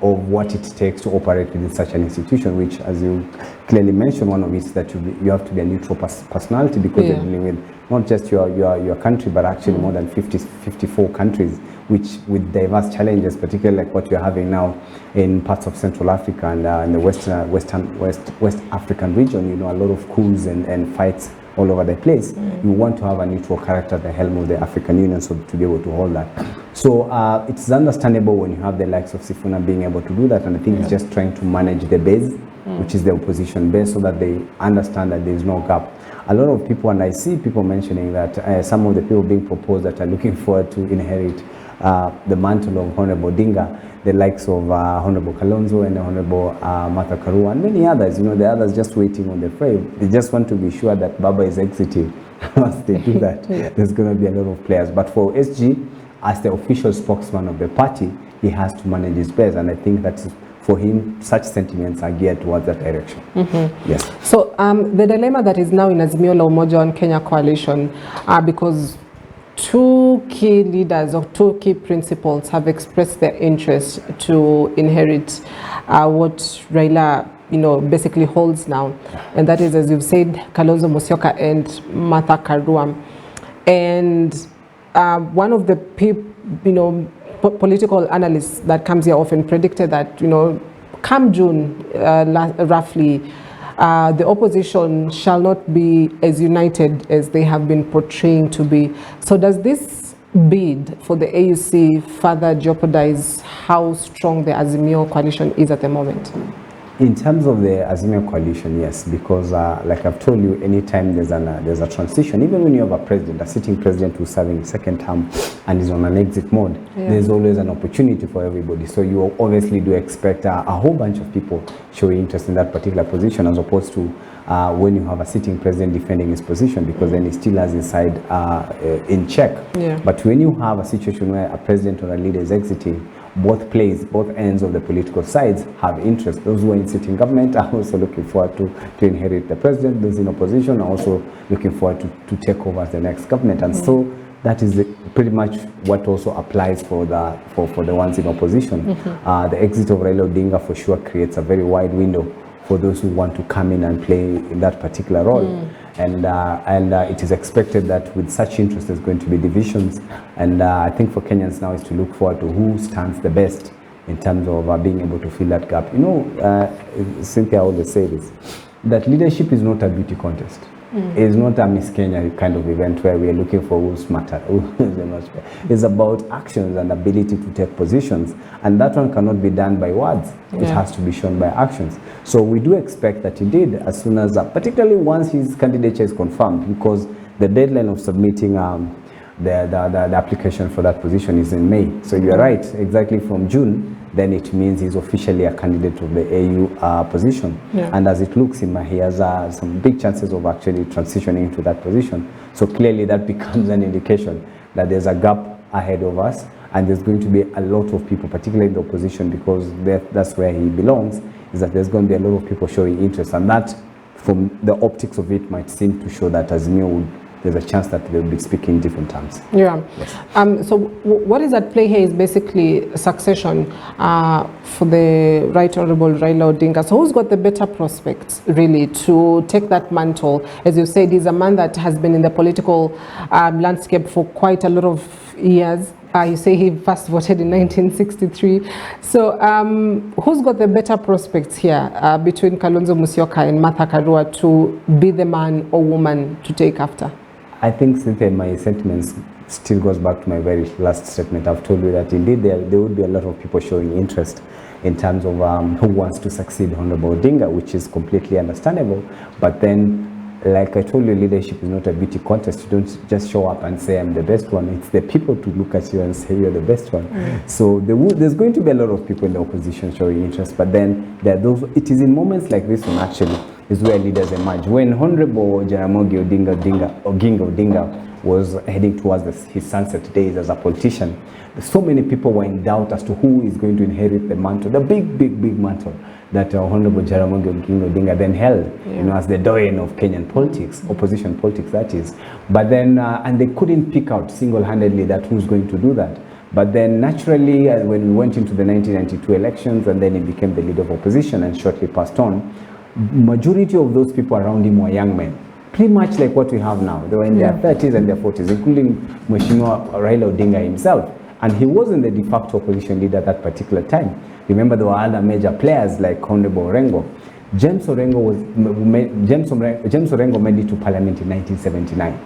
of what it takes to operate within such an institution, which, as you clearly mentioned, one of it is that you have to be a neutral personality, because you're dealing with not just your country, but actually more than 54 countries, which with diverse challenges, particularly like what you're having now in parts of Central Africa and in the West African region. You know, a lot of coups and fights all over the place. You want to have a neutral character at the helm of the African Union, so to be able to hold that. So it's understandable when you have the likes of Sifuna being able to do that, and I think it's just trying to manage the base, which is the opposition base, so that they understand that there is no gap. A lot of people, and I see people mentioning that some of the people being proposed that are looking forward to inherit the mantle of Honorable Odinga, the likes of Honorable Kalonzo and Honorable Martha Karua and many others. You know, the others just waiting on the frame. They just want to be sure that Baba is exiting. Once they do that, there's going to be a lot of players. But for SG, as the official spokesman of the party, he has to manage his base, and I think that's for him, such sentiments are geared towards that direction. Yes. So the dilemma that is now in Azimio la Umoja on Kenya coalition, because two key leaders or two key principals have expressed their interest to inherit what Raila, you know, basically holds now, and that is, as you've said, Kalonzo Musyoka and Martha Karua. And one of the political analysts that comes here often predicted that, you know, come June, roughly, the opposition shall not be as united as they have been portraying to be. So does this bid for the AUC further jeopardize how strong the Azimio coalition is at the moment? In terms of the Azimio coalition, yes, because like I've told you, anytime there's a transition, even when you have a president, a sitting president who's serving second term and is on an exit mode, there's always an opportunity for everybody. So you obviously do expect a whole bunch of people showing interest in that particular position, as opposed to when you have a sitting president defending his position, because then he still has his side in check. But when you have a situation where a president or a leader is exiting, both ends of the political sides have interest. Those who are in sitting government are also looking forward to inherit the president. Those in opposition are also looking forward to take over the next government. And so that is pretty much what also applies for the ones in opposition. The exit of Raila Odinga for sure creates a very wide window for those who want to come in and play in that particular role. And it is expected that with such interest there's going to be divisions, and I think for Kenyans now is to look forward to who stands the best in terms of being able to fill that gap. You know, Cynthia always says this, that leadership is not a beauty contest. It's not a Miss Kenya kind of event where we are looking for who's smarter. It's about actions and ability to take positions, and that one cannot be done by words. It has to be shown by actions. So we do expect that indeed, as soon as, particularly once his candidature is confirmed, because the deadline of submitting the application for that position is in May. So you're right, exactly from June, then it means he's officially a candidate of the AU position. And as it looks, he has some big chances of actually transitioning into that position. So clearly that becomes an indication that there's a gap ahead of us, and there's going to be a lot of people, particularly in the opposition, because that's where he belongs, is that there's going to be a lot of people showing interest, and that, from the optics of it, might seem to show that Azimio there's a chance that they'll be speaking in different terms. So what is at play here is basically succession for the Right Honorable Raila Odinga. So who's got the better prospects, really, to take that mantle? As you said, he's a man that has been in the political landscape for quite a lot of years. You say he first voted in 1963. So who's got the better prospects here between Kalonzo Musyoka and Martha Karua to be the man or woman to take after? I think, Cynthia, my sentiments still goes back to my very last statement. I've told you that indeed there would be a lot of people showing interest in terms of who wants to succeed Honorable Odinga, which is completely understandable. But then, like I told you, leadership is not a beauty contest. You don't just show up and say, I'm the best one. It's the people to look at you and say, you're the best one. So there's going to be a lot of people in the opposition showing interest. But then there are those, it is in moments like this one, actually, is where leaders emerge. When Honorable Jaramogi Oginga Odinga was heading towards his sunset days as a politician, so many people were in doubt as to who is going to inherit the mantle, the big mantle that Honorable Jaramogi Odinga then held, you know, as the doyen of Kenyan politics, opposition politics, that is. But then, and they couldn't pick out single-handedly that who's going to do that. But then naturally, when we went into the 1992 elections, and then he became the leader of opposition and shortly passed on, majority of those people around him were young men. Pretty much like what we have now. They were in their 30s and their 40s, including Mheshimiwa Raila Odinga himself. And he wasn't the de facto opposition leader at that particular time. Remember, there were other major players like Honorable Orengo. James Orengo made it to parliament in 1979.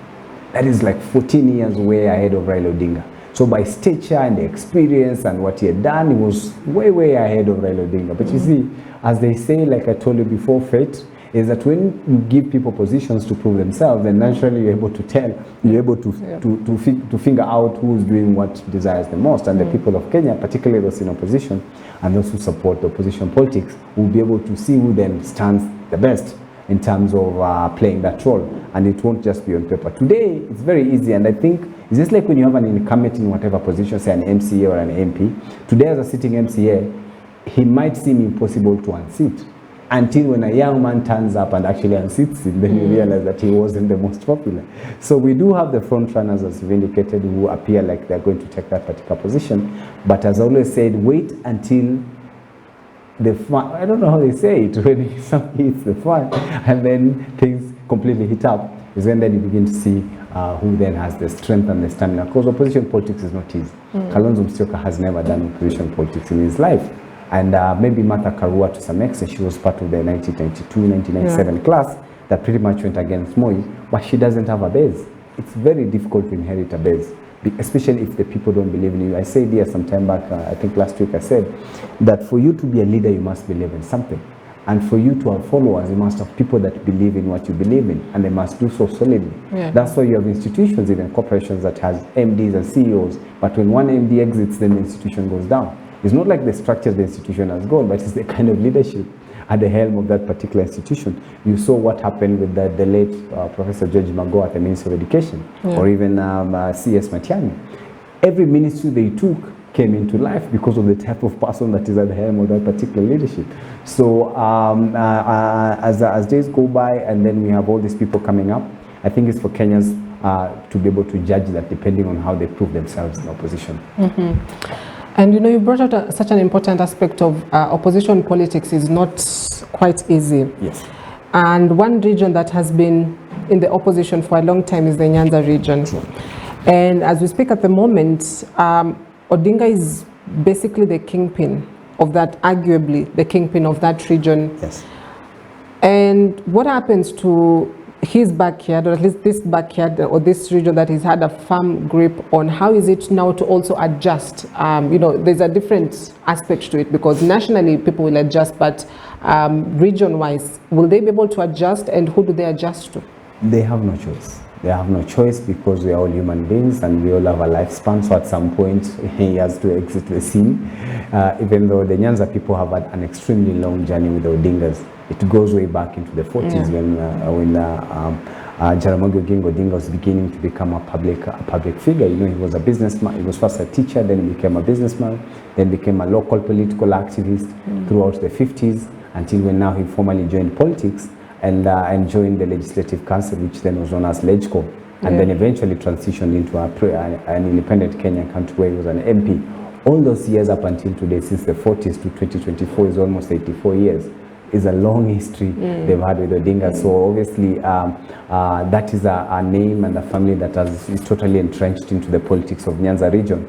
That is like 14 years way ahead of Raila Odinga. So by stature and experience and what he had done, he was way, way ahead of Raila Odinga. But you see, as they say, like I told you before, fate is that when you give people positions to prove themselves, then naturally you're able to tell, you're able to figure out who's doing what desires the most. And the people of Kenya, particularly those in opposition and those who support the opposition politics, will be able to see who then stands the best in terms of playing that role. And it won't just be on paper. Today, it's very easy, and I think it's just like when you have an incumbent in whatever position, say an MCA or an MP. Today, as a sitting MCA, he might seem impossible to unseat, until when a young man turns up and actually unseats him, then you realize that he wasn't the most popular. So we do have the front runners, as you've indicated, who appear like they're going to take that particular position. But as I always said, wait until the fun, I don't know how they say it, when something hits the fan and then things completely hit up, is when then you begin to see who then has the strength and the stamina. Because opposition politics is not easy. Kalonzo Musyoka has never done opposition politics in his life. And maybe Martha Karua, to some extent, she was part of the 1992-1997 class that pretty much went against Moi, but she doesn't have a base. It's very difficult to inherit a base, especially if the people don't believe in you. I said here some time back, I think last week I said, that for you to be a leader, you must believe in something. And for you to have followers, you must have people that believe in what you believe in, and they must do so solidly. That's why you have institutions, even corporations that has MDs and CEOs, but when one MD exits, then the institution goes down. It's not like the structure of the institution has gone, but it's the kind of leadership at the helm of that particular institution. You saw what happened with the late Professor George Magoha at the Ministry of Education, or even CS Matiang'i. Every ministry they took came into life because of the type of person that is at the helm of that particular leadership. So as days go by, and then we have all these people coming up, I think it's for Kenyans to be able to judge that depending on how they prove themselves in opposition. And you know, you brought out such an important aspect of opposition politics is not quite easy. Yes. And one region that has been in the opposition for a long time is the Nyanza region. True. And as we speak at the moment, Odinga is basically the kingpin of that, arguably the kingpin of that region. Yes. And what happens to his backyard, or at least this backyard or this region that he's had a firm grip on? How is it now to also adjust? You know, there's a different aspect to it, because nationally people will adjust, but region-wise, will they be able to adjust, and who do they adjust to? They have no choice. They have no choice, because we are all human beings and we all have a lifespan. So at some point he has to exit the scene. Even though the Nyanza people have had an extremely long journey with the Odingas. It goes way back into the 40s when Jaramogi Oginga Odinga was beginning to become a public figure. You know, he was a businessman. He was first a teacher, then he became a businessman, then became a local political activist throughout the 50s, until when now he formally joined politics and joined the Legislative Council, which then was known as LegCo, and then eventually transitioned into an independent Kenyan country where he was an MP. All those years up until today, since the 40s to 2024, is almost 84 years. Is a long history they've had with Odinga. So obviously that is a name and a family that is totally entrenched into the politics of Nyanza region.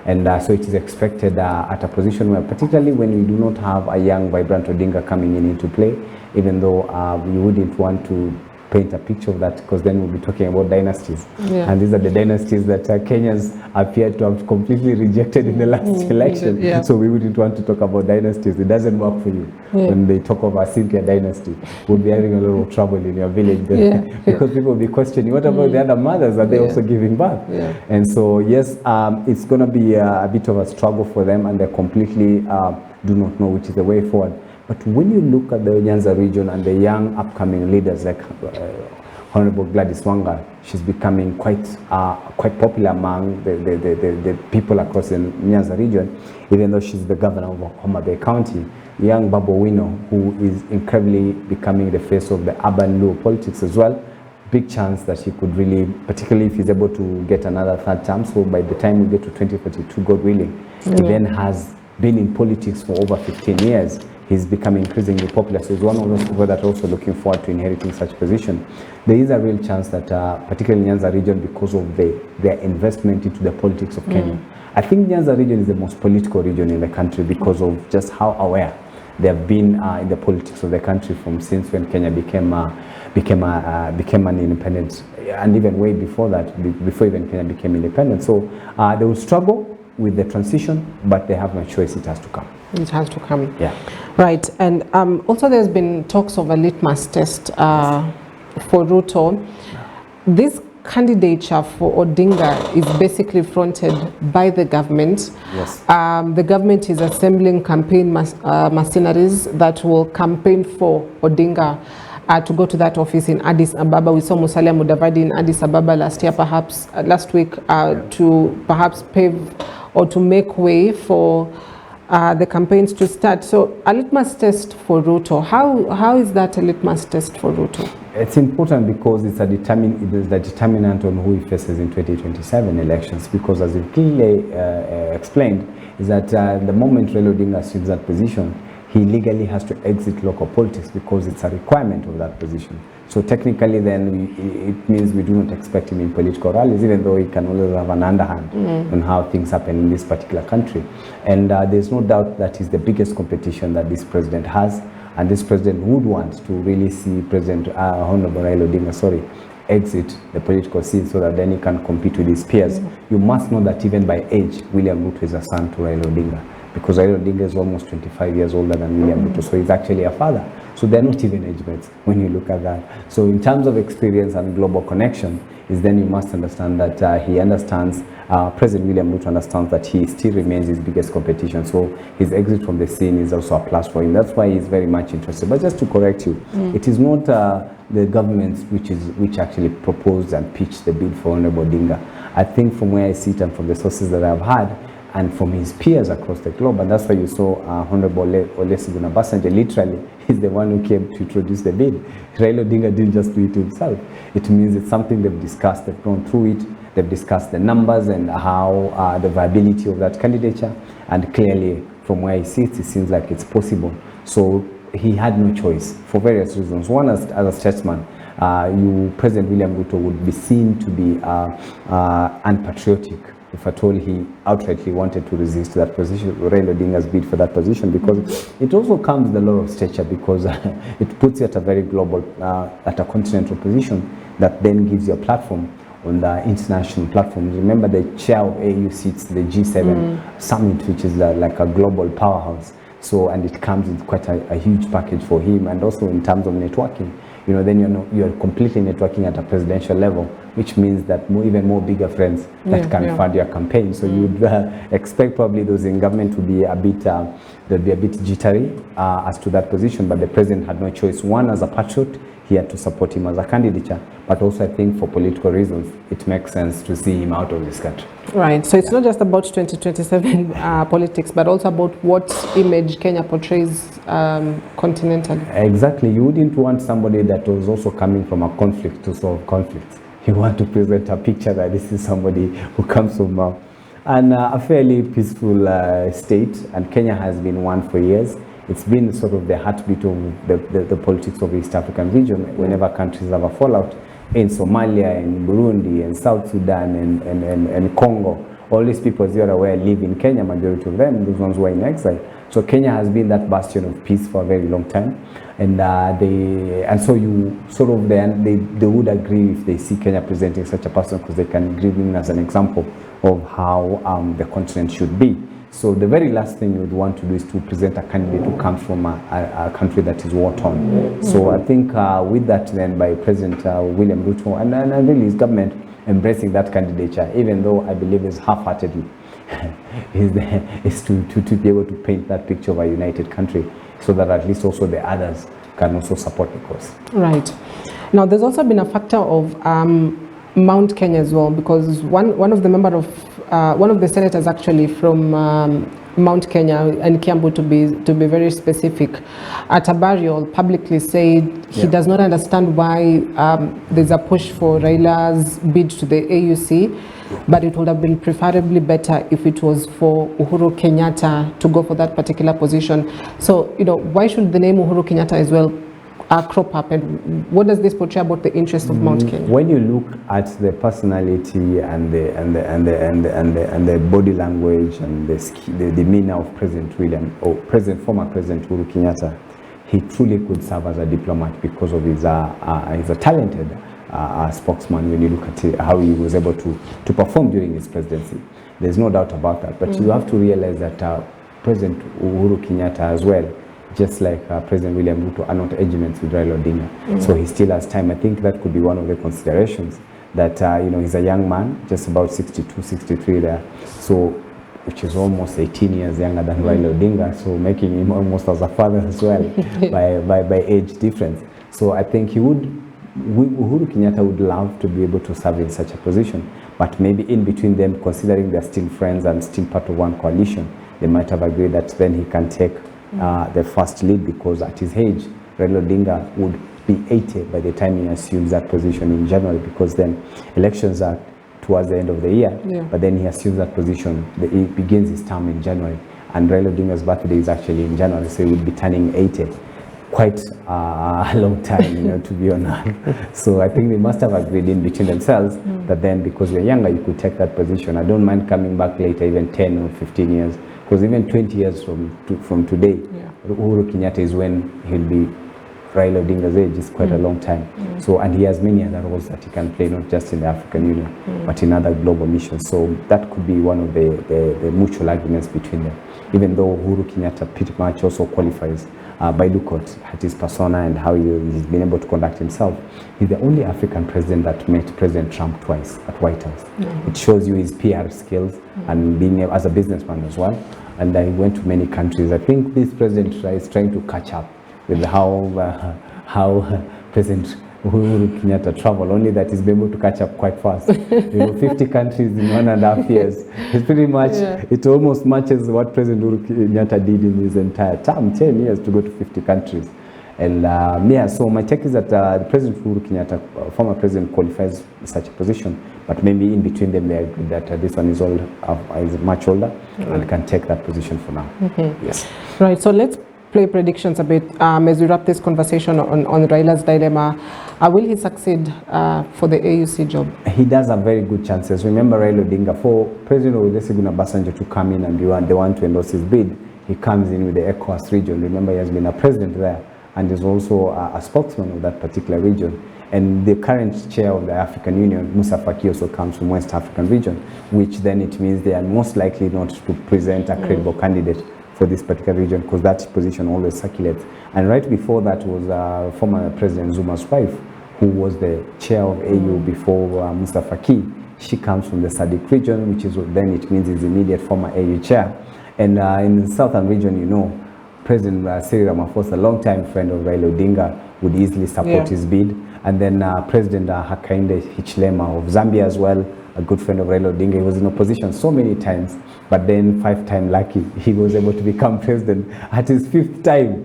And so it is expected at a position where, particularly when we do not have a young, vibrant Odinga coming into play, even though we wouldn't want to paint a picture of that, because then we'll be talking about dynasties. And these are the dynasties that Kenyans appear to have completely rejected in the last election. So we wouldn't want to talk about dynasties. It doesn't work for you. When they talk of a Cynthia dynasty, we'll be having a lot of trouble in your village because people will be questioning, what about the other mothers? Are they also giving birth? And so yes, it's going to be a bit of a struggle for them, and they completely do not know which is the way forward. But when you look at the Nyanza region and the young upcoming leaders like Honorable Gladys Wanga, she's becoming quite popular among the people across the Nyanza region, even though she's the governor of Homa Bay County. Young Babu Wino, who is incredibly becoming the face of the urban Luo politics as well. big chance that he could really, particularly if he's able to get another third term, so by the time we get to 2042, God willing, he then has been in politics for over 15 years. He's become increasingly popular, so he's one of those people that are also looking forward to inheriting such position. There is a real chance that, particularly in Nyanza region, because of their investment into the politics of Kenya. I think Nyanza region is the most political region in the country because of just how aware they have been in the politics of the country from since when Kenya became an independent, and even way before that, before even Kenya became independent. So they will struggle with the transition, but they have no choice. It has to come. It has to come. Yeah. Right. And also there's been talks of a litmus test for Ruto. This candidature for Odinga is basically fronted by the government. Yes. The government is assembling campaign mercenaries that will campaign for Odinga to go to that office in Addis Ababa. We saw Musalia Mudavadi in Addis Ababa last week, to perhaps pave or to make way for the campaigns to start. So a litmus test for Ruto. How is that a litmus test for Ruto? It's important because it's the determinant on who he faces in 2027 elections, because as you clearly explained, is that the moment Raila Odinga assumes that position, he legally has to exit local politics because it's a requirement of that position. So technically then it means we do not expect him in political rallies, even though he can always have an underhand on how things happen in this particular country. And there's no doubt that is the biggest competition that this president has. And this president would want to really see President Honorable Raila Odinga, exit the political scene so that then he can compete with his peers. You must know that even by age, William Ruto is a son to Raila Odinga, because Raila Odinga is almost 25 years older than William Ruto, so he's actually a father. So they're not even age mates when you look at that. So in terms of experience and global connection, is then you must understand that he understands, President William Ruto understands that he still remains his biggest competition. So his exit from the scene is also a plus for him. That's why he's very much interested. But just to correct you, it is not the government which actually proposed and pitched the bid for Honorable Odinga. I think from where I sit and from the sources that I've had, and from his peers across the globe, and that's why you saw Honorable Olusegun Obasanjo literally is the one who came to introduce the bid. Raila Odinga didn't just do it himself. It means it's something they've discussed, they've gone through it, they've discussed the numbers and how the viability of that candidature, and clearly from where he sits, it seems like it's possible. So he had no choice for various reasons. One, as a statesman, President William Ruto would be seen to be unpatriotic if at all he outrightly wanted to resist that position, Raila Odinga's bid for that position, because it also comes with a lot of stature, because it puts you at a very global, at a continental position that then gives you a platform on the international platforms. Remember, the chair of AU sits the G7 summit, which is like a global powerhouse. So, and it comes with quite a huge package for him, and also in terms of networking. Then you're completely networking at a presidential level, which means that even more bigger friends that can fund your campaign. So you'd expect probably those in government to be a bit jittery as to that position, but the president had no choice. One, as a patriot, he had to support him as a candidature, but also I think for political reasons, it makes sense to see him out of this country. Right, so it's not just about 2027 politics, but also about what image Kenya portrays continentally. Exactly, you wouldn't want somebody that was also coming from a conflict to solve conflicts. You want to present a picture that this is somebody who comes from a fairly peaceful state, and Kenya has been one for years. It's been sort of the heartbeat of the politics of the East African region. Whenever countries have a fallout, in Somalia, in Burundi, and South Sudan, and Congo, all these people, as you're aware, live in Kenya, majority of them, those ones were in exile. So Kenya has been that bastion of peace for a very long time, and so you sort of they would agree if they see Kenya presenting such a person, because they can give him as an example of how the continent should be. So the very last thing you would want to do is to present a candidate who comes from a country that is war-torn. So I think with that then by President William Ruto and really his government embracing that candidature, even though I believe is half-heartedly, is to be able to paint that picture of a united country, so that at least also the others can also support the cause. Right. Now there's also been a factor of Mount Kenya as well, because one of the senators actually from Mount Kenya and Kiambu to be very specific, at a burial publicly said he does not understand why there's a push for Raila's bid to the AUC, but it would have been preferably better if it was for Uhuru Kenyatta to go for that particular position. So, why should the name Uhuru Kenyatta as well crop up, and what does this portray about the interest of Mount Kenya? When you look at the personality and the body language and the demeanor of President William, or former President Uhuru Kenyatta, he truly could serve as a diplomat because of his a talented spokesman. When you look at how he was able to perform during his presidency, there's no doubt about that. But you have to realize that President Uhuru Kenyatta as well, just like President William Ruto, are not agents with Raila Odinga. So he still has time. I think that could be one of the considerations, that he's a young man, just about 62, 63 there, so which is almost 18 years younger than Raila Odinga, so making him almost as a father as well by age difference. So I think Uhuru Kenyatta would love to be able to serve in such a position, but maybe in between them, considering they're still friends and still part of one coalition, they might have agreed that then he can take the first lead, because at his age, Raila Odinga would be 80 by the time he assumes that position in January, because then elections are towards the end of the year, but then he assumes that position, he begins his term in January, and Raila Odinga's birthday is actually in January, so he would be turning 80. Quite a long time, to be honest. So I think they must have agreed in between themselves that then, because you're younger, you could take that position. I don't mind coming back later, even 10 or 15 years, because even 20 years from today, Uhuru Kenyatta is when he'll be Raila Odinga's age. Is quite a long time. So, and he has many other roles that he can play, not just in the African Union, but in other global missions. So that could be one of the mutual arguments between them, even though Uhuru Kenyatta pretty much also qualifies by look at his persona and how he's been able to conduct himself. He's the only African president that met President Trump twice at White House. It shows you his PR skills and being as a businessman as well. And he went to many countries. I think this president is trying to catch up with how President Uhuru Kenyatta traveled, only that he's been able to catch up quite fast. 50 countries in 1.5 years. It's pretty much, it almost matches what President Uhuru Kenyatta did in his entire term, 10 years to go to 50 countries. And so my take is that President Uhuru Kenyatta, former president, qualifies such a position, but maybe in between them they agree that this one is much older and can take that position for now. Yes. Right, so let's play predictions a bit as we wrap this conversation on Raila's dilemma. Will he succeed for the AUC job? He does have very good chances. Remember, Raila Odinga, for President Olusegun Obasanjo to come in and they want to endorse his bid, he comes in with the ECOWAS region. Remember, he has been a president there and is also a spokesman of that particular region. And the current chair of the African Union, Musa Faki, also comes from West African region, which then it means they are most likely not to present a credible candidate for this particular region, because that position always circulates. And right before that was former President Zuma's wife, who was the chair of AU before Musa Faki. She comes from the SADC region, which is then it means is immediate former AU chair. And in the southern region, President Cyril Ramaphosa, a long-time friend of Raila Odinga, would easily support his bid. And then President Hakainde Hichilema of Zambia as well, a good friend of Raila Odinga. He was in opposition so many times, but then 5-time lucky, he was able to become president at his 5th time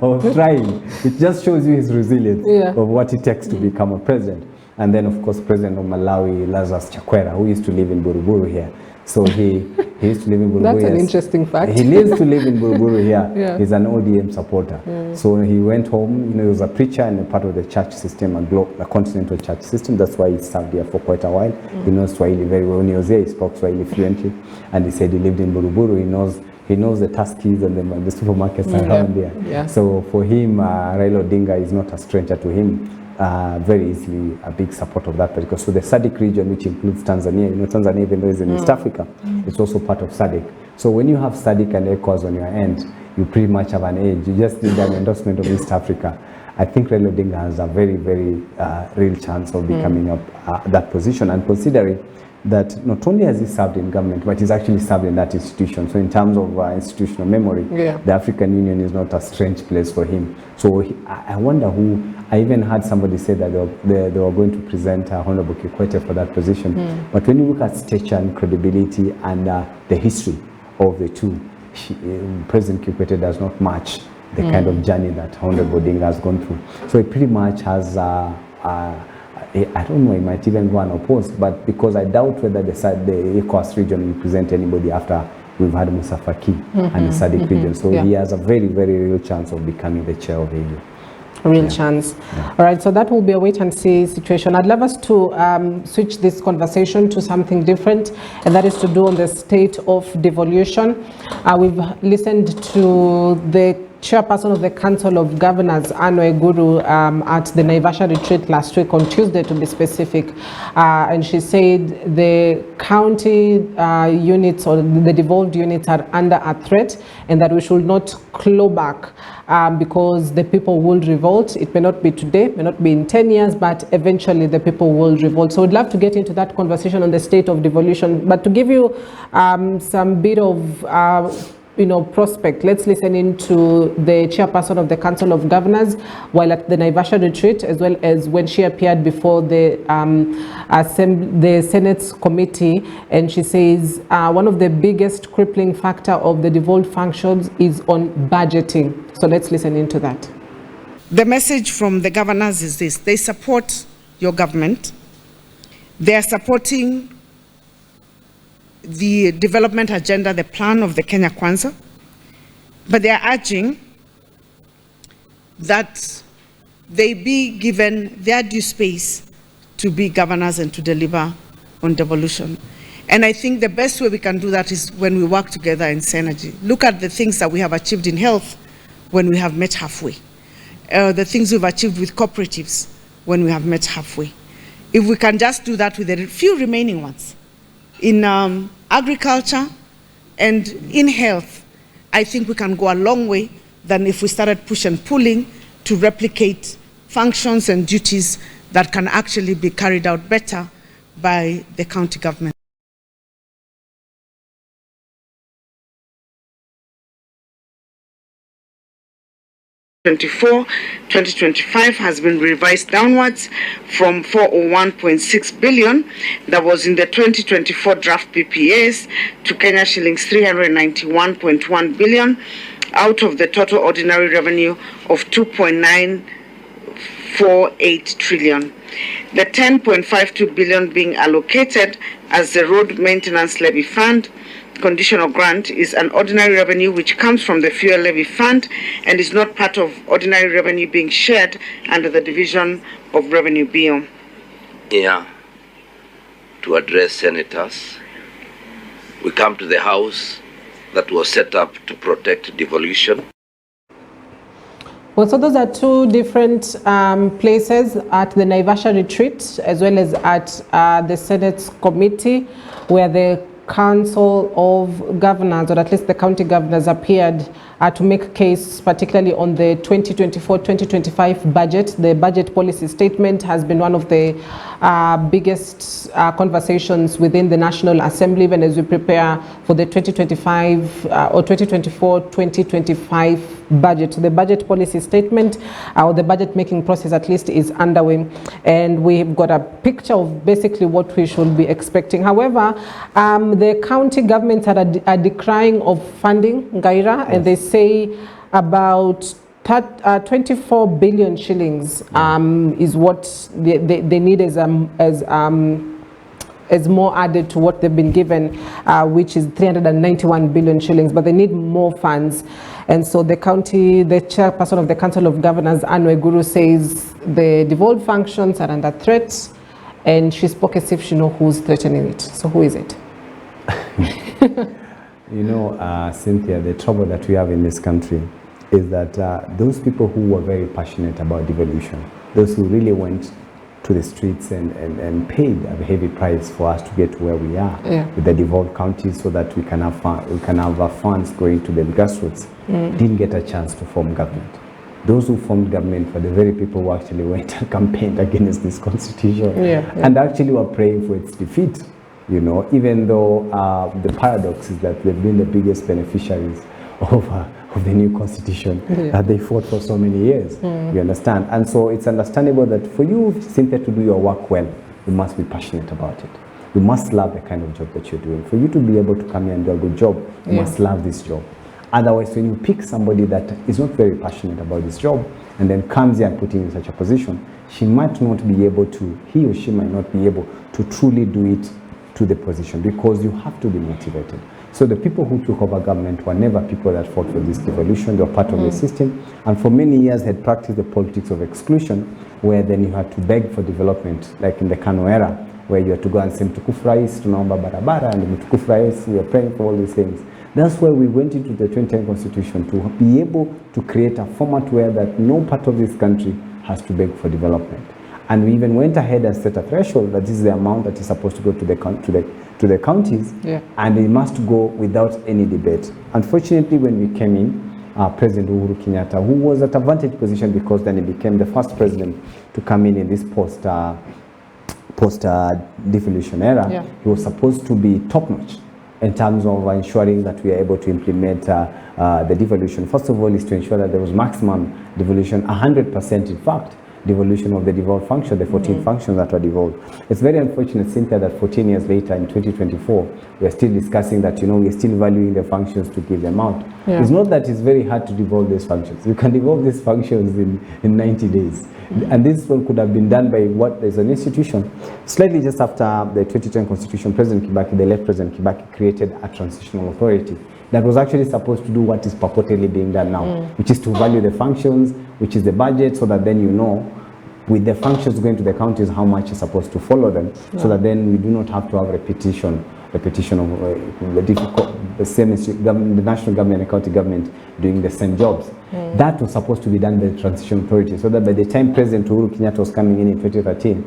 of trying. It just shows you his resilience of what it takes to become a president. And then, of course, President of Malawi, Lazarus Chakwera, who used to live in Buruburu here. So he used to live in Buruburu. That's an interesting fact. He lives to live in Buruburu here. He's an ODM supporter. So he went home, he was a preacher and a part of the church system, a continental church system. That's why he served here for quite a while. He knows Swahili very well. When he was here, he spoke Swahili fluently. And he said he lived in Buruburu. He knows the Tuskies and the supermarkets around there. So for him, Raila Odinga is not a stranger to him. Very easily a big support of that particular. So the SADC region, which includes Tanzania, Tanzania, even though it's in East Africa, it's also part of SADC. So when you have SADC and ECOWAS on your end, you pretty much have an edge. You just need an endorsement of East Africa. I think Raila Odinga has a very, very real chance of becoming that position, and considering that not only has he served in government, but he's actually served in that institution. So in terms of institutional memory, the African Union is not a strange place for him. So I wonder who, I even heard somebody say that they were going to present Honorable Kikwete for that position. But when you look at stature and credibility and the history of the two. President Kikwete does not match the kind of journey that Honorable Odinga has gone through. So it pretty much has, I don't know, it might even go unopposed, but because I doubt whether the ECOWAS region will present anybody after we've had Musa Faki and the SADC region. So he has a very, very real chance of becoming the chair of the EU. Real chance. All right, so that will be a wait and see situation. I'd love us to switch this conversation to something different, and that is to do on the state of devolution. We've listened to the chairperson of the Council of Governors, Anne Waiguru, at the Naivasha retreat last week, on Tuesday to be specific, and she said the county units or the devolved units are under a threat, and that we should not claw back because the people will revolt. It may not be today, may not be in 10 years, but eventually the people will revolt. So we'd love to get into that conversation on the state of devolution, but to give you some bit of prospect, let's listen into the chairperson of the Council of Governors while at the Naivasha retreat, as well as when she appeared before the Senate's committee, and she says one of the biggest crippling factor of the devolved functions is on budgeting. So let's listen into that. The message from the governors is this: they support your government, they are supporting the development agenda, the plan of the Kenya Kwanza, but they are urging that they be given their due space to be governors and to deliver on devolution. And I think the best way we can do that is when we work together in synergy. Look at the things that we have achieved in health when we have met halfway. The things we've achieved with cooperatives when we have met halfway. If we can just do that with the few remaining ones, in agriculture and in health, I think we can go a long way than if we started push and pulling to replicate functions and duties that can actually be carried out better by the county government. 2024-2025 has been revised downwards from 401.6 billion that was in the 2024 draft PPAs to Kenya shillings 391.1 billion out of the total ordinary revenue of 2.948 trillion. The 10.52 billion being allocated as the road maintenance levy fund conditional grant is an ordinary revenue which comes from the fuel levy fund and is not part of ordinary revenue being shared under the division of revenue bill. Here to address senators, we come to the house that was set up to protect devolution. Well, so those are two different places, at the Naivasha retreat as well as at the Senate's committee, where the Council of Governors, or at least the county governors, appeared to make case, particularly on the 2024-2025 budget. The budget policy statement has been one of the biggest conversations within the National Assembly, even as we prepare for the 2025 or 2024-2025 budget. The budget policy statement, or the budget making process at least, is underway, and we've got a picture of basically what we should be expecting. However, the county governments are decrying of funding, Gaira, and they say about 24 billion shillings is what they need as more added to what they've been given, which is 391 billion shillings, but they need more funds. And so the chairperson of the Council of Governors, Anne Waiguru, says the devolved functions are under threat, and she spoke as if she knows who's threatening it. So who is it? You know, Cynthia, the trouble that we have in this country is that those people who were very passionate about devolution, those who really went to the streets and paid a heavy price for us to get to where we are with the devolved counties, so that we can have funds going to the grassroots, didn't get a chance to form government. Those who formed government were the very people who actually went and campaigned against this constitution and actually were praying for its defeat. You know, even though the paradox is that they've been the biggest beneficiaries of the new constitution that they fought for so many years. You understand? And so it's understandable that for you, Cynthia, to do your work well, you must be passionate about it. you must love the kind of job that you're doing. For you to be able to come here and do a good job, you must love this job. Otherwise, when you pick somebody that is not very passionate about this job and then comes here and put in such a position, he or she might not be able to truly do it to the position, because you have to be motivated. So the people who took over government were never people that fought for this devolution. They were part of the system, and for many years had practiced the politics of exclusion, where then you had to beg for development, like in the Kano era, where you had to go and say mtukufu rais tunaomba barabara, and mtukufu rais, we are praying for all these things. That's why we went into the 2010 constitution, to be able to create a format where that no part of this country has to beg for development. And we even went ahead and set a threshold that this is the amount that is supposed to go to the counties, and it must go without any debate. Unfortunately, when we came in, President Uhuru Kenyatta, who was at a vantage position because then he became the first president to come in this post-devolution era, he was supposed to be top-notch in terms of ensuring that we are able to implement the devolution. First of all, is to ensure that there was maximum devolution, 100% in fact, devolution of the devolved function, the 14 functions that were devolved. It's very unfortunate, Cynthia, that 14 years later in 2024, we are still discussing that, we are still valuing the functions to give them out. It's not that it's very hard to devolve these functions. You can devolve these functions in 90 days. And this one could have been done by there's an institution. Slightly just after the 2010 constitution, President Kibaki, the late President Kibaki, created a transitional authority that was actually supposed to do what is purportedly being done now, which is to value the functions, which is the budget, so that then with the functions going to the counties, how much is supposed to follow them, so that then we do not have to have repetition of the same the national government and county government doing the same jobs. That was supposed to be done by the transition authority, so that by the time President Uhuru Kenyatta was coming in 2013,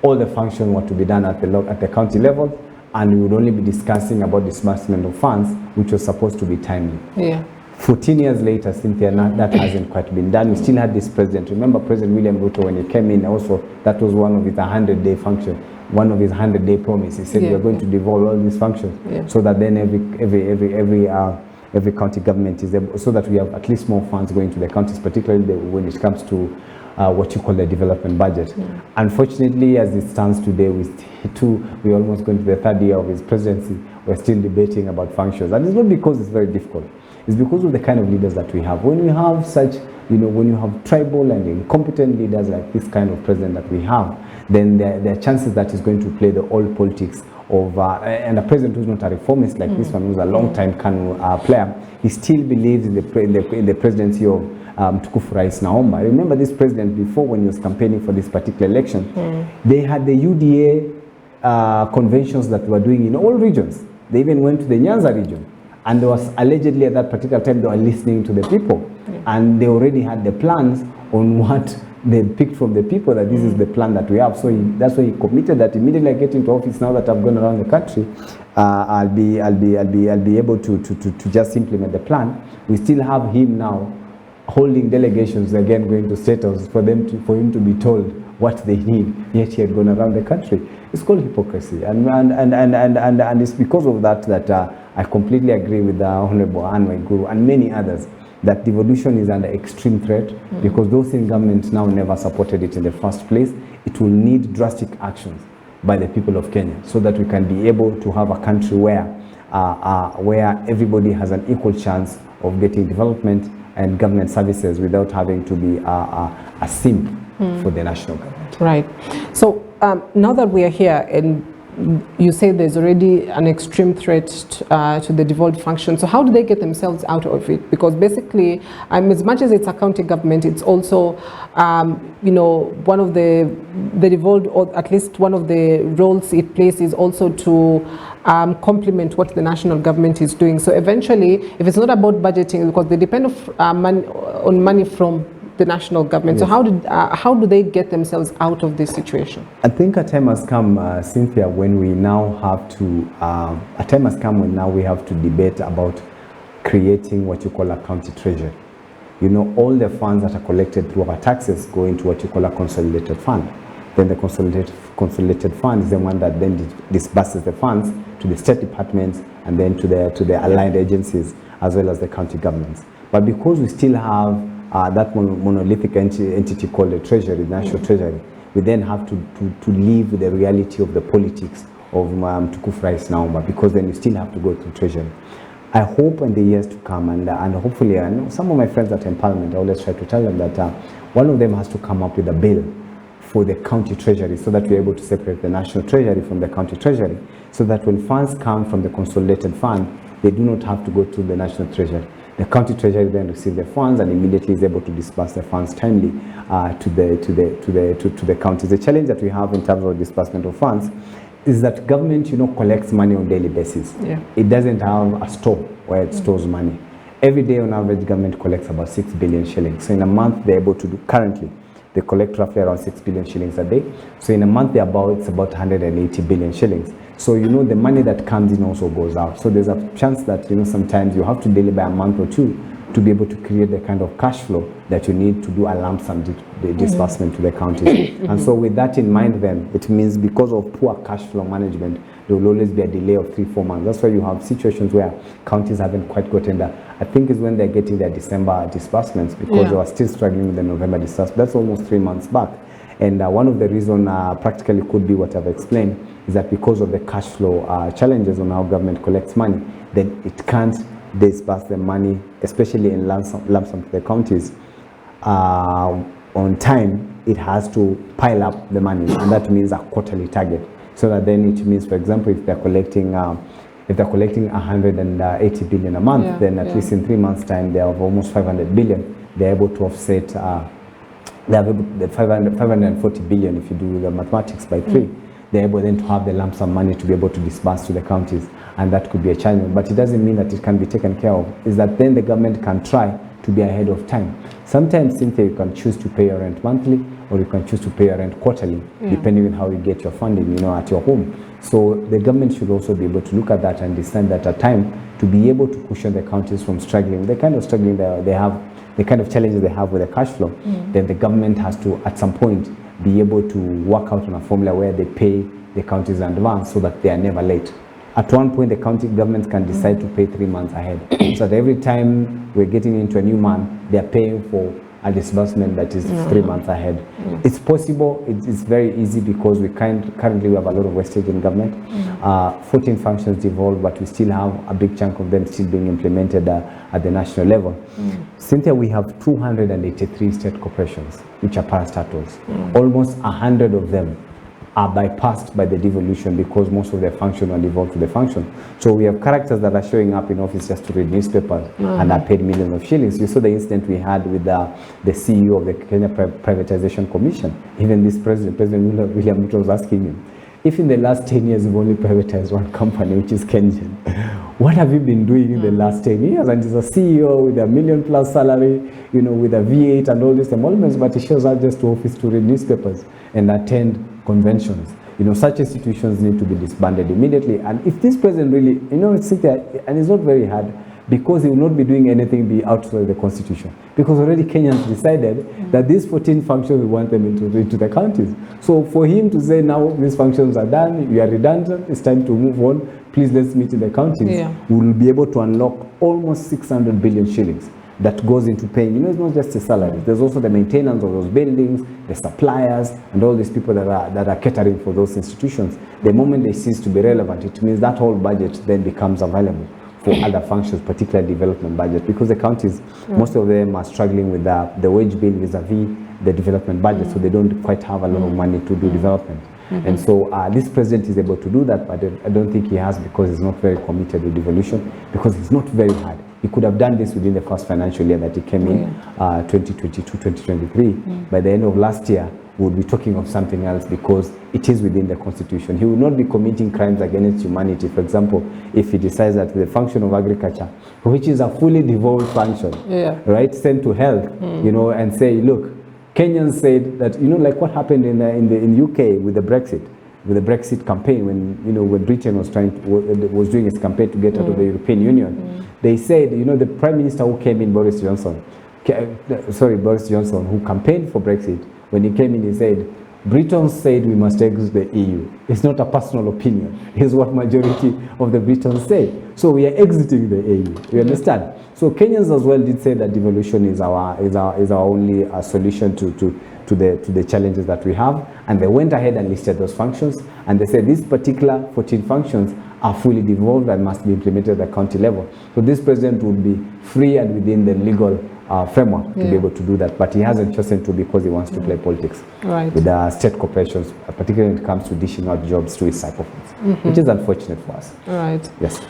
all the functions were to be done at the county level, and we would only be discussing about disbursement of funds, which was supposed to be timely. 14 years later, Cynthia, that hasn't quite been done. We still had this president. Remember President William Ruto, when he came in also, that was one of his 100-day function, one of his 100-day promise. He said we are going to devolve all these functions, so that then every county government is able, so that we have at least more funds going to the counties, particularly when it comes to what you call the development budget. Unfortunately, as it stands today, we're almost going to the third year of his presidency. We're still debating about functions, and it's not because it's very difficult. It's because of the kind of leaders that we have. When we have such, when you have tribal and incompetent leaders like this kind of president that we have, then there are chances that he's going to play the old politics of, and a president who's not a reformist like this one, who's a long-time Kanu player, he still believes in the presidency of Mtukufu Rais Naomba. I remember this president before, when he was campaigning for this particular election, they had the UDA conventions that were doing in all regions. They even went to the Nyanza region. And there was allegedly at that particular time they were listening to the people, and they already had the plans on what they picked from the people, that this is the plan that we have. So that's why he committed that immediately I get into office. Now that I've gone around the country, I'll be able to just implement the plan. We still have him now holding delegations again, going to state houses for him to be told what they need, yet he had gone around the country. It's called hypocrisy, and it's because of that I completely agree with the Honorable Anne Waiguru and many others that devolution is under extreme threat, because those in government now never supported it in the first place. It will need drastic actions by the people of Kenya, so that we can be able to have a country where everybody has an equal chance of getting development and government services without having to be a simp for the national government. Right. So now that we are here, and you say there's already an extreme threat to the devolved function, so how do they get themselves out of it? Because basically, as much as it's a county government, it's also, one of the devolved, or at least one of the roles it plays is also to complement what the national government is doing. So eventually, if it's not about budgeting, because they depend on money from the national government. Yes. So how do they get themselves out of this situation? I think a time has come, Cynthia, when we now have to, we have to debate about creating what you call a county treasury. All the funds that are collected through our taxes go into what you call a consolidated fund. Then the consolidated fund is the one that then disburses the funds to the state departments and then to the aligned agencies as well as the county governments. But because we still have that monolithic entity called the treasury, the national treasury, we then have to live with the reality of the politics Mtukufu Rais Naomba, because then you still have to go through Treasury. I hope in the years to come, and hopefully, some of my friends that are in Parliament, I always try to tell them that one of them has to come up with a bill for the county treasury, so that we're able to separate the national treasury from the county treasury, so that when funds come from the consolidated fund, they do not have to go through the national treasury. The county treasury then receives the funds and immediately is able to disburse the funds timely to the counties. The challenge that we have in terms of disbursement of funds is that government, collects money on a daily basis. Yeah. It doesn't have a store where it stores money. Every day on average, government collects about 6 billion shillings. So in a month, they're able to do, currently, they collect roughly around 6 billion shillings a day. So in a month, it's about 180 billion shillings. So, the money that comes in also goes out. So there's a chance that, sometimes you have to delay by a month or two to be able to create the kind of cash flow that you need to do a lump sum disbursement to the counties. And so with that in mind, then, it means because of poor cash flow management, there will always be a delay of 3-4 months. That's why you have situations where counties haven't quite gotten that. I think it's when they're getting their December disbursements, because they were still struggling with the November disbursement. That's almost 3 months back. And one of the reasons practically could be what I've explained, is that because of the cash flow challenges on how government collects money, then it can't disburse the money, especially in lump sum to the counties, on time. It has to pile up the money, and that means a quarterly target. So that then it means, for example, if they're collecting 180 billion a month, then at least in 3 months' time, they have almost 500 billion. They're able to offset. They have the 540 billion if you do the mathematics by 3. They're able then to have the lump sum money to be able to disburse to the counties, and that could be a challenge. But it doesn't mean that it can be taken care of. Is that then the government can try to be ahead of time. Sometimes, Cynthia, you can choose to pay your rent monthly, or you can choose to pay your rent quarterly, depending on how you get your funding, at your home. So the government should also be able to look at that and understand that at time to be able to cushion the counties from struggling, the kind of struggling that they have, the kind of challenges they have with the cash flow. Then the government has to, at some point, be able to work out on a formula where they pay the counties in advance so that they are never late. At one point, the county governments can decide to pay 3 months ahead. So that every time we're getting into a new month, they're paying for a disbursement that is 3 months ahead. It's possible. It's very easy because we currently we have a lot of wastage in government. 14 functions devolved, but we still have a big chunk of them still being implemented at the national level. Cynthia, we have 283 state corporations, which are parastatals. Almost 100 of them are bypassed by the devolution because most of their function are devolved to the function. So we have characters that are showing up in office just to read newspapers and are paid millions of shillings. You saw the incident we had with the CEO of the Kenya Privatization Commission. Even this President William Ruto was asking him, if in the last 10 years you've only privatized one company, which is Kenyan, what have you been doing in the last 10 years? And he's a CEO with a $1 million+ salary, with a V8 and all these emoluments, but he shows up just to office to read newspapers and attend conventions. Such institutions need to be disbanded immediately. And if this president really, sit there, and it's not very hard, because he will not be doing anything be outside the constitution. Because already Kenyans decided that these 14 functions, we want them into the counties. So for him to say now these functions are done, we are redundant, it's time to move on, please let's meet in the counties, we will be able to unlock almost 600 billion shillings that goes into paying. It's not just the salaries. There's also the maintenance of those buildings, the suppliers, and all these people that are catering for those institutions. The moment they cease to be relevant, it means that whole budget then becomes available for other functions, particularly development budget, because the counties, most of them are struggling with the wage bill vis-a-vis the development budget, so they don't quite have a lot of money to do development. And so this president is able to do that, but I don't think he has, because he's not very committed with devolution, because it's not very hard. He could have done this within the first financial year that he came in, 2022-2023. By the end of last year, we would be talking of something else, because it is within the constitution. He will not be committing crimes against humanity. For example, if he decides that the function of agriculture, which is a fully devolved function, right, sent to health, and say, look, Kenyans said that, like what happened in UK with the Brexit campaign, when Britain was doing its campaign to get out of the European Union. They said, the Prime Minister who came in, Boris Johnson, who campaigned for Brexit, when he came in, he said, Britons said we must exit the EU. It's not a personal opinion. It's what majority of the Britons say. So we are exiting the EU. You understand? So Kenyans as well did say that devolution is our only solution to the challenges that we have. And they went ahead and listed those functions. And they said these particular 14 functions are fully devolved and must be implemented at the county level. So this president would be free and within the legal framework to be able to do that, but he hasn't chosen to because he wants to play politics with the state corporations, particularly when it comes to dishing out jobs to his sycophants, which is unfortunate for us. Right. Yes.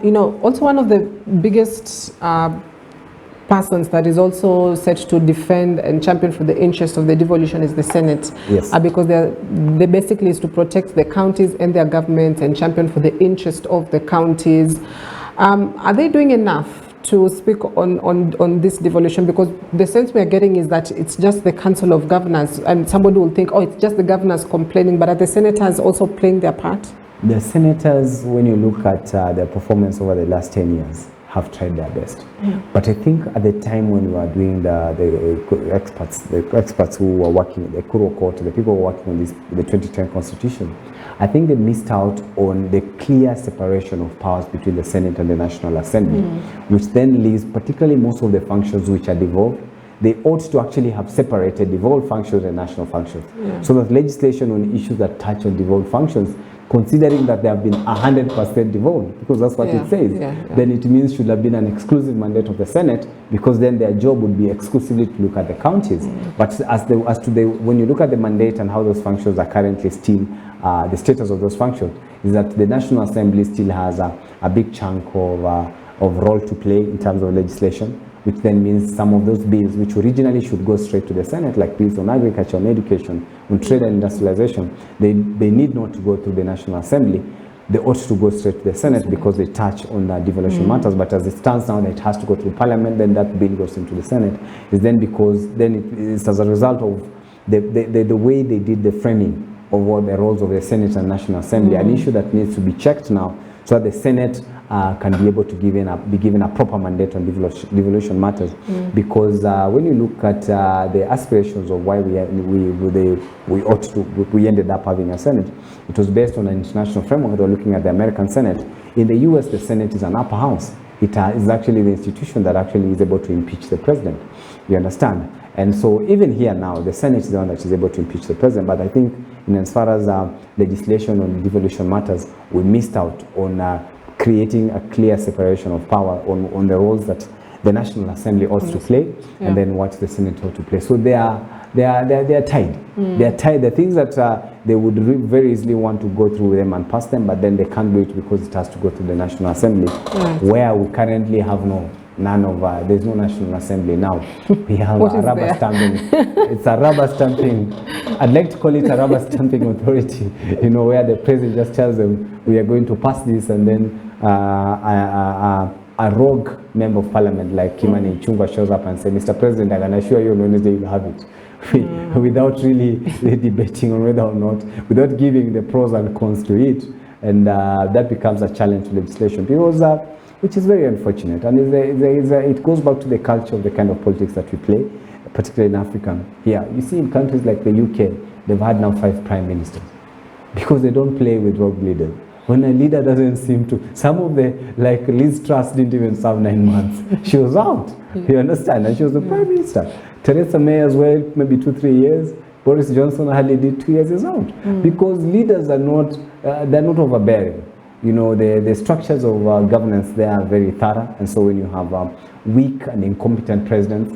You know, also one of the biggest persons that is also set to defend and champion for the interest of the devolution is the Senate. Yes. Because they basically is to protect the counties and their governments and champion for the interest of the counties. Are they doing enough to speak on this devolution? Because the sense we are getting is that it's just the Council of Governors, and somebody will think, oh, it's just the governors complaining, but are the senators also playing their part? The senators, when you look at their performance over the last 10 years, have tried their best. But I think at the time when we were doing the experts who were working, the Kuro Court, the people who were working on this, the 2010 Constitution, I think they missed out on the clear separation of powers between the Senate and the National Assembly, which then leaves particularly most of the functions which are devolved. They ought to actually have separated devolved functions and national functions. So that legislation on issues that touch on devolved functions, considering that they have been 100% devolved, because that's what it says, then it means should have been an exclusive mandate of the Senate, because then their job would be exclusively to look at the counties. But when you look at the mandate and how those functions are currently still, the status of those functions is that the National Assembly still has a big chunk of role to play in terms of legislation, which then means some of those bills which originally should go straight to the Senate, like bills on agriculture, on education, on trade and industrialization, they need not to go through the National Assembly. They ought to go straight to the Senate because they touch on devolution matters. But as it stands now, it has to go through Parliament, then that bill goes into the Senate. Is then because then it's as a result of the way they did the framing of what the roles of the Senate and National Assembly, an issue that needs to be checked now, so that the Senate can be able to be given a proper mandate on devolution matters. Because when you look at the aspirations of why we ended up having a Senate, it was based on an international framework. They were looking at the American Senate. In the US, the Senate is an upper house. It is actually the institution that actually is able to impeach the president. You understand? And so even here now, the Senate is the one that is able to impeach the president. But I think in as far as legislation on devolution matters, we missed out on creating a clear separation of power on the roles that the National Assembly ought to play, and then what the Senate ought to play. So they are tied. They are tied. The things that they would very easily want to go through them and pass them, but then they can't do it because it has to go through the National Assembly, where we currently have there's no National Assembly now. We have a rubber stamping. It's a rubber stamping. I'd like to call it a rubber stamping authority, you know, where the president just tells them, we are going to pass this, and then a rogue member of parliament like Kimani Ichung'wah shows up and says, Mr. President, I can assure you on Wednesday you'll have it. Without really debating on whether or not, without giving the pros and cons to it. And that becomes a challenge to legislation, because which is very unfortunate. And it goes back to the culture of the kind of politics that we play, particularly in Africa. Here, you see in countries like the UK, they've had now 5 prime ministers, because they don't play with rogue leaders. When a leader doesn't seem to, some of the, like Liz Truss didn't even serve 9 months. She was out, you understand? And she was the prime minister. Theresa May as well, maybe 2-3 years. Boris Johnson hardly did 2 years, is out. Because leaders are not, they're not overbearing. You know, the structures of governance, they are very thorough. And so when you have weak and incompetent presidents,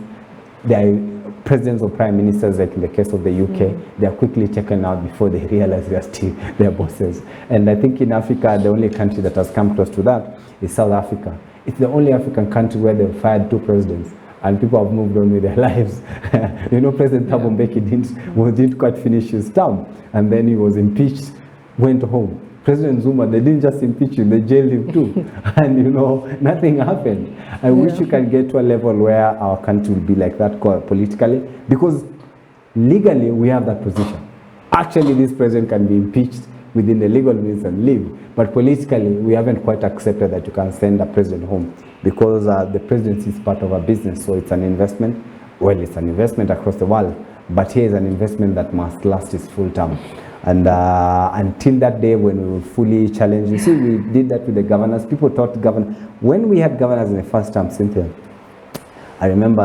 they are presidents or prime ministers, like in the case of the UK, they are quickly taken out before they realize they are still their bosses. And I think in Africa, the only country that has come close to that is South Africa. It's the only African country where they've fired 2 presidents and people have moved on with their lives. You know, President Thabo Mbeki didn't quite finish his term, and then he was impeached, went home. President Zuma, they didn't just impeach him, they jailed him too. And you know, nothing happened. I wish we can get to a level where our country will be like that politically, because legally we have that position. Actually, this president can be impeached within the legal means and leave. But politically, we haven't quite accepted that you can send a president home, because the presidency is part of our business, so it's an investment. Well, it's an investment across the world, but here is an investment that must last its full term. And until that day when we will fully challenge, you see, we did that with the governors. People thought when we had governors in the first term, Cynthia, I remember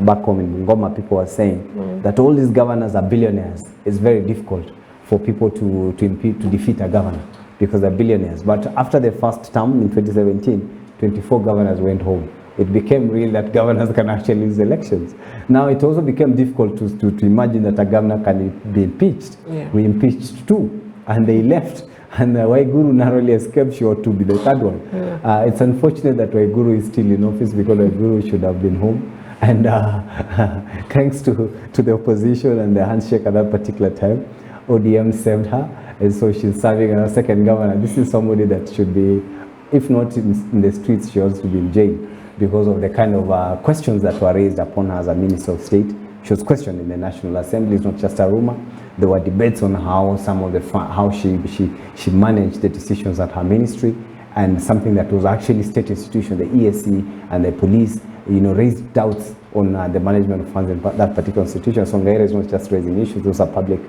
back home in Bungoma, people were saying that all these governors are billionaires. It's very difficult for people to defeat a governor because they're billionaires. But after the first term in 2017, 24 governors went home. It became real that governors can actually lose elections. Now it also became difficult to imagine that a governor can be impeached. Yeah. We impeached 2 and they left. And Waiguru narrowly escaped, she ought to be the 3rd one. Yeah. It's unfortunate that Waiguru is still in office because Waiguru should have been home. And thanks to the opposition and the handshake at that particular time, ODM saved her. And so she's serving as a second governor. This is somebody that should be, if not in the streets, she ought to be in jail because of the kind of questions that were raised upon her as a Minister of State. She was questioned in the National Assembly. It's not just a rumor. There were debates on how how she managed the decisions at her ministry, and something that was actually state institution, the ESC and the police, raised doubts on the management of funds in that particular institution. So Ngaira is not just raising issues; those are public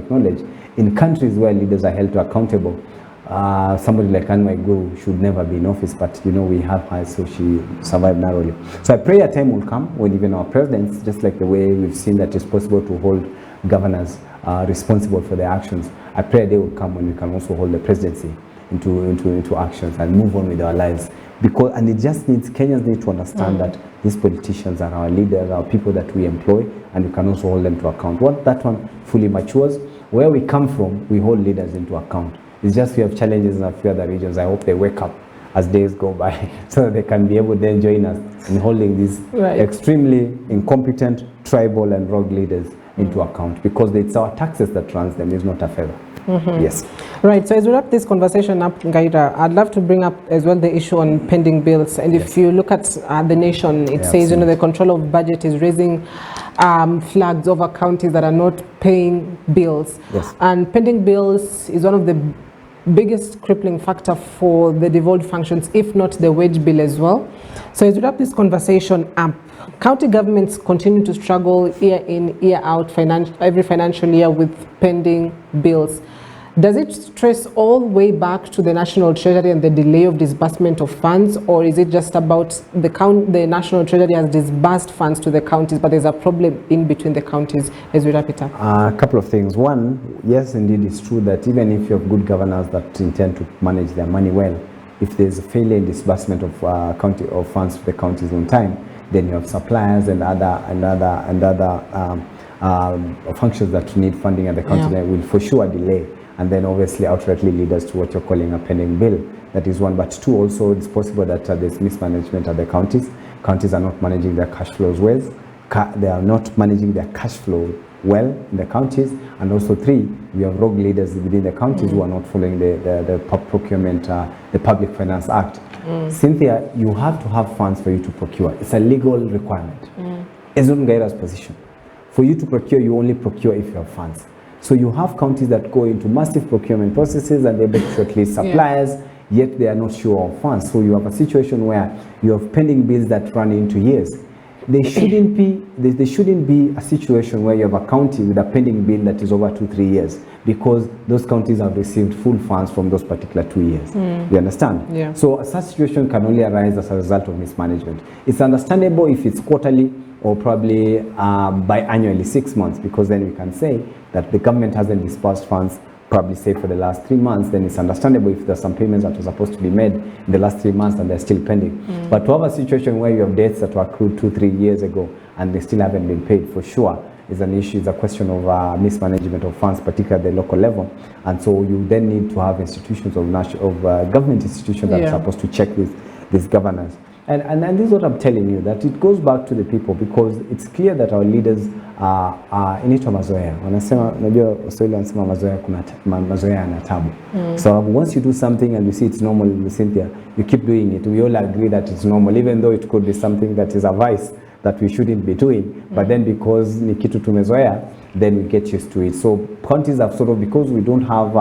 knowledge. In countries where leaders are held accountable, somebody like Anne Waiguru should never be in office, but we have her, so she survived narrowly. So I pray a time will come when even our presidents, just like the way we've seen that it's possible to hold governors responsible for their actions, I pray a day will come when we can also hold the presidency into actions and move on with our lives. And it just needs, Kenyans need to understand that these politicians are our leaders, our people that we employ, and we can also hold them to account. Once that one fully matures, where we come from, we hold leaders into account. It's just we have challenges in a few other regions. I hope they wake up as days go by so that they can be able to then join us in holding these extremely incompetent, tribal and rogue leaders into account, because it's our taxes that runs them, it's not a favor. Yes. Right, so as we wrap this conversation up, Ngaira, I'd love to bring up as well the issue on pending bills. And if you look at the nation, it says, the control of budget is raising flags over counties that are not paying bills. Yes. And pending bills is one of the biggest crippling factor for the devolved functions, if not the wage bill as well. So as we wrap this conversation up, county governments continue to struggle year in, year out, every financial year with pending bills. Does it trace all the way back to the National Treasury and the delay of disbursement of funds, or is it just about the National Treasury has disbursed funds to the counties, but there's a problem in between the counties as we wrap it up? A couple of things. One, yes, indeed, it's true that even if you have good governors that intend to manage their money well, if there's a failure in disbursement of funds to the counties on time, then you have suppliers and other functions that need funding at the county level will for sure delay, and then obviously outrightly lead us to what you're calling a pending bill. That is one. But two, also it's possible that there's mismanagement at the counties. Counties are not managing their cash flows well. They are not managing their cash flow well in the counties. And also three, we have rogue leaders within the counties who are not following the procurement, the Public Finance Act. Cynthia, you have to have funds for you to procure. It's a legal requirement. It's not Ngaira's position. For you to procure, you only procure if you have funds. So you have counties that go into massive procurement processes and they beg to shortlist suppliers, yet they are not sure of funds. So you have a situation where you have pending bills that run into years. There shouldn't be a situation where you have a county with a pending bill that is over 2-3 years, because those counties have received full funds from those particular 2 years. You understand? Yeah. So such situation can only arise as a result of mismanagement. It's understandable if it's quarterly or probably biannually, 6 months, because then we can say that the government hasn't disbursed funds probably say for the last 3 months. Then it's understandable if there's some payments that were supposed to be made in the last 3 months and they're still pending. But to have a situation where you have debts that were accrued 2-3 years ago and they still haven't been paid, for sure is an issue. It's a question of mismanagement of funds, particularly at the local level. And so you then need to have institutions of government institutions that are supposed to check these governance. And this is what I'm telling you, that it goes back to the people, because it's clear that our leaders are inaitwa mazoea. Wanasema, unajua Waswahili wanasema mazoea yana tabu. So once you do something and you see it's normal, Cynthia, you keep doing it. We all agree that it's normal, even though it could be something that is a vice that we shouldn't be doing. But then because ni kitu tumezoea, then we get used to it. So counties have sort of, because we don't have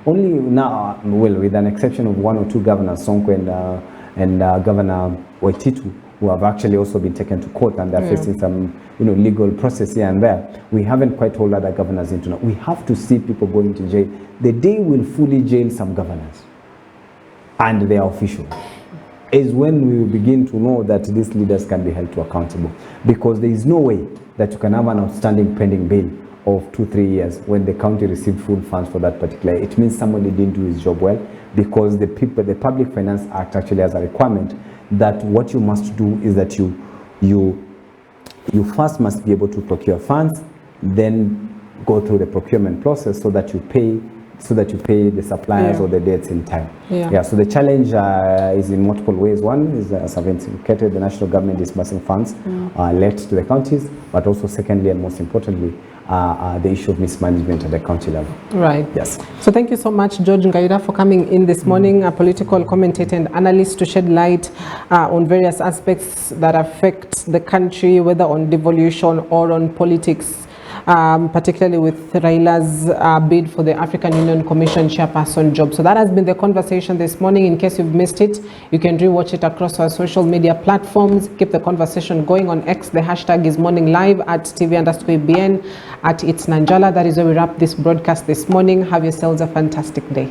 only now, well, with an exception of 1 or 2 governors, Sonko and Governor Waititu, who have actually also been taken to court and they're facing some legal process here and there. We haven't quite told other governors into now. We have to see people going to jail. The day we'll fully jail some governors and their officials is when we will begin to know that these leaders can be held to accountable, because there is no way that you can have an outstanding pending bill of 2-3 years when the county received full funds for that particular. It means somebody didn't do his job well, because the Public Finance Act actually has a requirement that what you must do is that you first must be able to procure funds, then go through the procurement process so that you pay the suppliers or the debts in time. So the challenge is in multiple ways. One is, as I've indicated, the national government disbursing funds left to the counties, but also secondly and most importantly, the issue of mismanagement at the county level. Right. Yes. So thank you so much, George Ngaira, for coming in this morning, a political commentator and analyst, to shed light on various aspects that affect the country, whether on devolution or on politics, particularly with Raila's bid for the African Union Commission chairperson job. So that has been the conversation this morning. In case you've missed it, you can rewatch it across our social media platforms. Keep the conversation going on X. The hashtag is morninglive at TV_EBN at It's Nanjala. That is where we wrap this broadcast this morning. Have yourselves a fantastic day.